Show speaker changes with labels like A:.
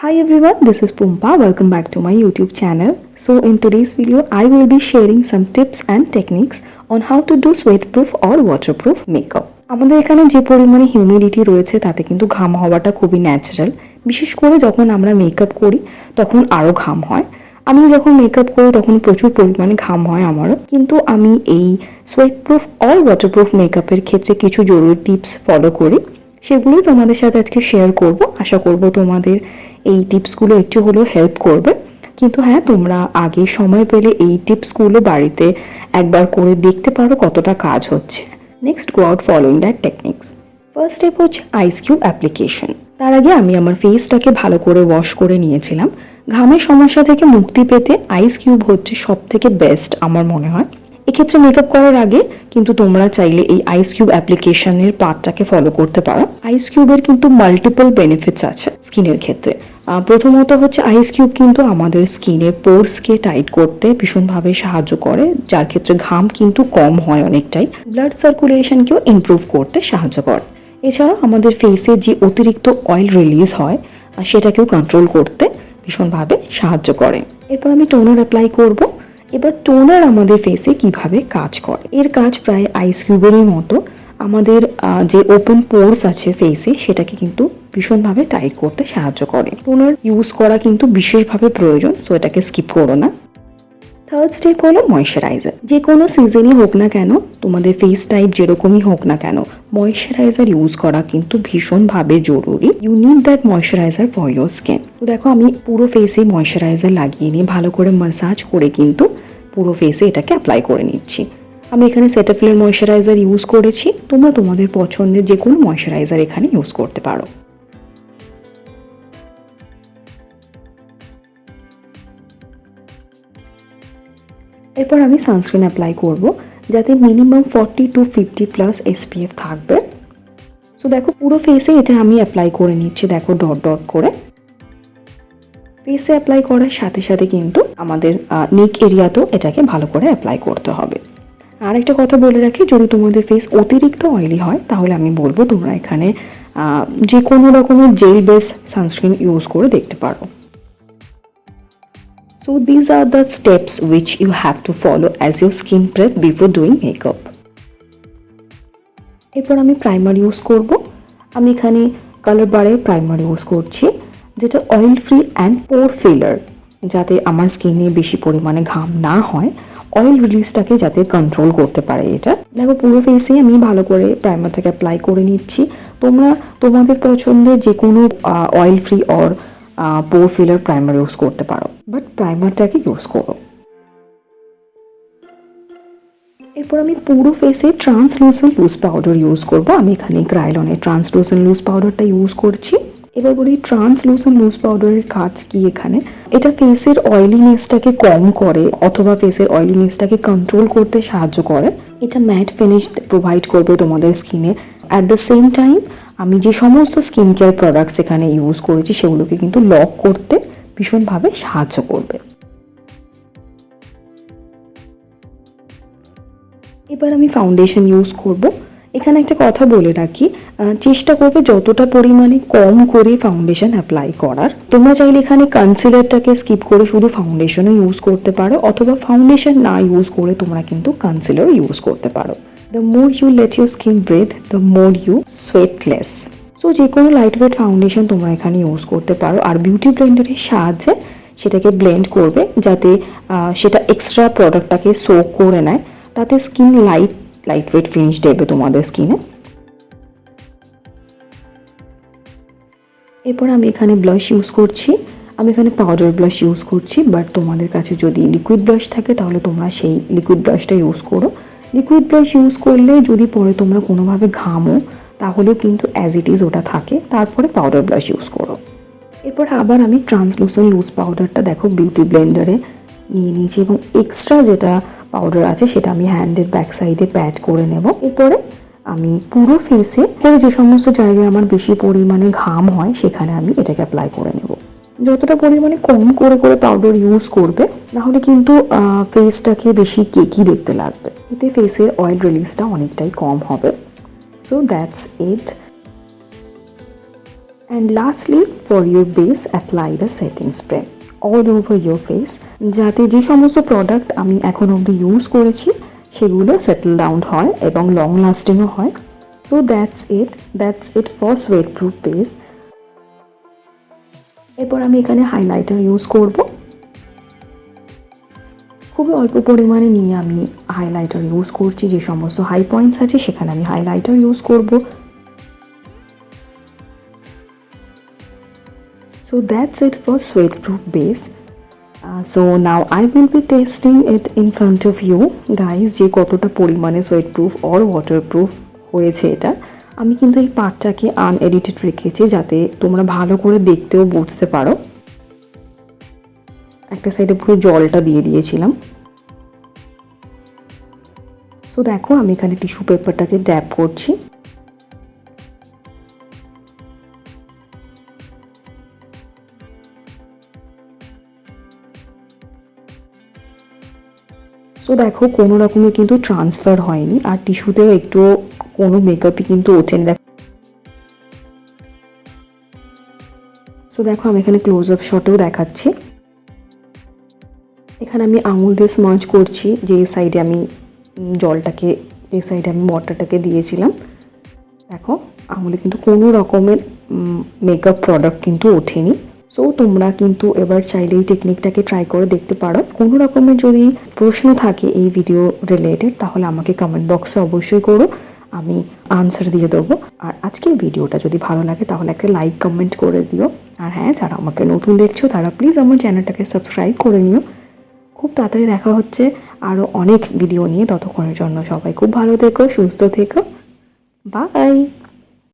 A: Hi everyone, this is Pumpa. Welcome back to my YouTube channel. So in today's video, I will be sharing some tips and techniques on how to do sweat-proof or waterproof makeup. আমাদের এখানে যে পরিমাণে humidity রয়েছে তাতে কিন্তু ঘাম হওয়াটা খুবই ন্যাচারাল। বিশেষ করে যখন আমরা মেকআপ করি তখন আরও ঘাম হয়। আমি যখন মেকআপ করি তখন প্রচুর পরিমাণে ঘাম হয় আমারও। কিন্তু আমি এই সোয়েটপ্রুফ অর ওয়াটারপ্রুফ মেকআপের ক্ষেত্রে কিছু জরুরি টিপস ফলো করি, সেগুলোই তোমাদের সাথে আজকে শেয়ার করব। আশা করব তোমাদের এই টিপসগুলো একটু হলেও হেল্প করবে। কিন্তু হ্যাঁ, তোমরা আগে সময় পেলে এই টিপসগুলো বাড়িতে একবার করে দেখতে পারো কতটা কাজ হচ্ছে। Next, go out following that techniques. First step হচ্ছে আইস কিউব অ্যাপ্লিকেশন। তার আগে আমি আমার ফেসটাকে ভালো করে ওয়াশ করে নিয়েছিলাম। ঘামের সমস্যা থেকে মুক্তি পেতে আইস কিউব হচ্ছে সব থেকে বেস্ট আমার মনে হয়। এক্ষেত্রে মেকআপ করার আগে কিন্তু তোমরা চাইলে এই আইস কিউব অ্যাপ্লিকেশনের পার্টটাকে ফলো করতে পারো। আইস কিউবের কিন্তু মাল্টিপল বেনিফিটস আছে স্কিনের ক্ষেত্রে। প্রথমত হচ্ছে আইস কিউব কিন্তু আমাদের স্কিনের পোরসকে টাইট করতে ভীষণভাবে সাহায্য করে, যার ক্ষেত্রে ঘাম কিন্তু কম হয় অনেকটাই। ব্লাড সার্কুলেশনকেও ইমপ্রুভ করতে সাহায্য করে। এছাড়া আমাদের ফেসে যে অতিরিক্ত অয়েল রিলিজ হয় সেটাকেও কন্ট্রোল করতে ভীষণভাবে সাহায্য করে। এরপর আমি টোনার অ্যাপ্লাই করব। এবার টোনার আমাদের ফেসে কিভাবে কাজ করে, এর কাজ প্রায় আইস কিউবেরই মতো। আমাদের যে ওপেন পোরস আছে ফেসে সেটাকে কিন্তু ভীষণভাবে টাইট করতে সাহায্য করে। টোনার ইউজ করা কিন্তু বিশেষভাবে প্রয়োজন, সো এটাকে স্কিপ করো না। থার্ড স্টেপ হলো ময়শ্চারাইজার। যে কোনো সিজনই হোক না কেন, তোমাদের ফেস টাইপ যেরকমই হোক না কেন, ময়শ্চারাইজার ইউজ করা কিন্তু ভীষণভাবে জরুরি। You need that moisturiser for your skin. তো দেখো, আমি পুরো ফেসে ময়শ্চারাইজার লাগিয়ে নিয়ে ভালো করে মাসাজ করে কিন্তু পুরো ফেসে এটাকে অ্যাপ্লাই করে নিচ্ছি। আমি এখানে সেটাফিলের ময়শ্চারাইজার ইউজ করেছি। তোমরা তোমাদের পছন্দের যে কোনো ময়শ্চারাইজার এখানে ইউজ করতে পারো। এরপর আমি সানস্ক্রিন অ্যাপ্লাই করব, যাতে মিনিমাম 40 to 50+ SPF থাকবে। সো দেখো, পুরো ফেসে এটা আমি অ্যাপ্লাই করে নিচ্ছি। দেখো, ডট ডট করে ফেসে অ্যাপ্লাই করার সাথে সাথে কিন্তু আমাদের নেক এরিয়াতেও এটাকে ভালো করে অ্যাপ্লাই করতে হবে। আর একটা কথা বলে রাখি, যদি তোমাদের ফেস অতিরিক্ত অয়েলি হয় তাহলে আমি বলবো তোমরা এখানে যে কোনো রকমের জেল বেস সানস্ক্রিন ইউজ করে দেখতে পারো। So these are the steps which you have to follow as your skin prep before doing makeup. এরপর আমি প্রাইমার ইউজ করব। আমি এখানে কালারবারের প্রাইমার ইউজ করছি, যেটা oil free and pore filler, যাতে আমার স্কিনে বেশি পরিমাণে ঘাম না হয়, অয়েল রিলিজটাকে যাতে কন্ট্রোল করতে পারে এটা। দেখো, পুরো ফেসে আমি ভালো করে প্রাইমারটাকে অ্যাপ্লাই করে নিচ্ছি। তোমরা তোমাদের পছন্দের যে কোনো oil free or pore filler primer use করতে পারো, বাট প্রাইমারটাকে ইউজ করো। এরপর আমি পুরো ফেসে ট্রান্সলুসেন্ট লুজ পাউডার ইউজ করব। আমি এখানে ক্রায়োলনের ট্রান্সলুসেন্ট লুজ পাউডারটা ইউজ করছি। এবার বলি, ট্রান্সলুসেন্ট লুজ পাউডারের কাজ কি এখানে? এটা ফেসের অয়েলিনেসটাকে কম করে অথবা ফেসের অয়েলিনেসটাকে কন্ট্রোল করতে সাহায্য করে। এটা ম্যাট ফিনিশ প্রোভাইড করবে তোমাদের স্কিনে। অ্যাট দ্য সেম টাইম আমি যে সমস্ত স্কিন কেয়ার প্রোডাক্টস এখানে ইউজ করেছি সেগুলোকে কিন্তু লক করতে ভীষণভাবে সাহায্য করবে। এবার আমি ফাউন্ডেশন ইউজ করব। এখানে একটা কথা বলে রাখি, চেষ্টা করবে যতটা পরিমাণে কম করে ফাউন্ডেশন অ্যাপ্লাই করার। তোমরা চাইলে এখানে কনসিলারটাকে স্কিপ করে শুধু ফাউন্ডেশনও ইউজ করতে পারো, অথবা ফাউন্ডেশন না ইউজ করে তোমরা কিন্তু কনসিলার ইউজ করতে পারো। The more you let your skin breathe, the more you sweat less. So যে কোনো লাইট ওয়েট ফাউন্ডেশন তোমরা এখানে ইউজ করতে পারো। আর বিউটি ব্লেন্ডারের সাহায্যে সেটাকে ব্লেন্ড করবে, যাতে সেটা এক্সট্রা প্রোডাক্টটাকে সোক করে নেয়, তাতে স্কিন লাইট ওয়েট ফিনিশ দেবে তোমাদের স্কিনে। এরপর আমি এখানে ব্লাশ ইউজ করছি। আমি এখানে পাউডার ব্লাশ ইউজ করছি, বাট তোমাদের কাছে যদি লিকুইড ব্লাশ থাকে তাহলে তোমরা সেই লিকুইড ব্লাশটা ইউজ করো। লিকুইড ব্লাশ ইউজ করলে যদি পরে তোমরা কোনোভাবে ঘামো তাহলেও কিন্তু অ্যাজ ইট ইজ ওটা থাকে। তারপরে পাউডার ব্লাশ ইউজ করো। এরপর আবার আমি ট্রান্সলুসেন্ট লুজ পাউডারটা দেখো বিউটি ব্লেন্ডারে নিয়ে নিয়েছি, এবং এক্সট্রা যেটা পাউডার আছে সেটা আমি হ্যান্ডের ব্যাক সাইডে প্যাড করে নেব। এরপরে আমি পুরো ফেসে যে সমস্ত জায়গায় আমার বেশি পরিমাণে ঘাম হয় সেখানে আমি এটাকে অ্যাপ্লাই করে নেব। যতটা পরিমাণে কম করে করে পাউডার ইউজ করবে, নাহলে কিন্তু ফেসটাকে বেশি কেকি দেখতে লাগবে। এতে ফেসের অয়েল রিলিজটা অনেকটাই কম হবে। So that's it. And lastly, for your base, apply the setting spray all over your face, যাতে যে সমস্ত প্রোডাক্ট আমি এখন অবধি ইউজ করেছি সেগুলো সেটেল ডাউন হয় এবং লং লাস্টিংও হয়। So that's it for sweat proof base. এরপর আমি এখানে হাইলাইটার ইউজ করব। খুবই অল্প পরিমাণে নিয়ে আমি হাইলাইটার ইউজ করছি, যে সমস্ত হাই পয়েন্টস আছে সেখানে আমি হাইলাইটার ইউজ করব। So that's it for sweat proof base. So now I will be testing it in front of you guys যে কতটা পরিমাণে sweat proof or waterproof হয়েছে এটা। আমি কিন্তু এই পার্টটাকে আনএডিটেড রেখেছি যাতে তোমরা ভালো করে দেখতেও বুঝতে পারো। একটা সাইডে পুরো জলটা দিয়ে দিয়েছিলাম। সো দেখো আমি এখানে টিস্যু পেপারটাকে ড্যাপ করছি। সো দেখো কোনো রকমের কিন্তু ট্রান্সফার হয়নি, আর টিস্যুতেও একটু কোনো মেকআপই কিন্তু ওঠেনি। সো দেখো আমি এখানে ক্লোজ আপ শটেও দেখাচ্ছি। এখানে আমি আঙুল দিয়ে স্মার্চ করছি যে সাইডে আমি জলটাকে, যে সাইডে আমি ওয়াটারটাকে দিয়েছিলাম। দেখো আঙুলে কিন্তু কোনো রকমের মেকআপ প্রোডাক্ট কিন্তু ওঠেনি। সো তোমরা কিন্তু এবার চাইলে এই টেকনিকটাকে ট্রাই করে দেখতে পারো। কোনো রকমের যদি প্রশ্ন থাকে এই ভিডিও রিলেটেড তাহলে আমাকে কমেন্ট বক্সে অবশ্যই করো, আমি আনসার দিয়ে দেবো। আর আজকের ভিডিওটা যদি ভালো লাগে তাহলে একটা লাইক কমেন্ট করে দিও। আর হ্যাঁ, যারা আমাকে নতুন দেখছো তারা প্লিজ আমার চ্যানেলটাকে সাবস্ক্রাইব করে নিও। খুব তাড়াতাড়ি দেখা হচ্ছে আরও অনেক ভিডিও নিয়ে। ততক্ষণের জন্য সবাই খুব ভালো থেকো, সুস্থ থেকো, বাই।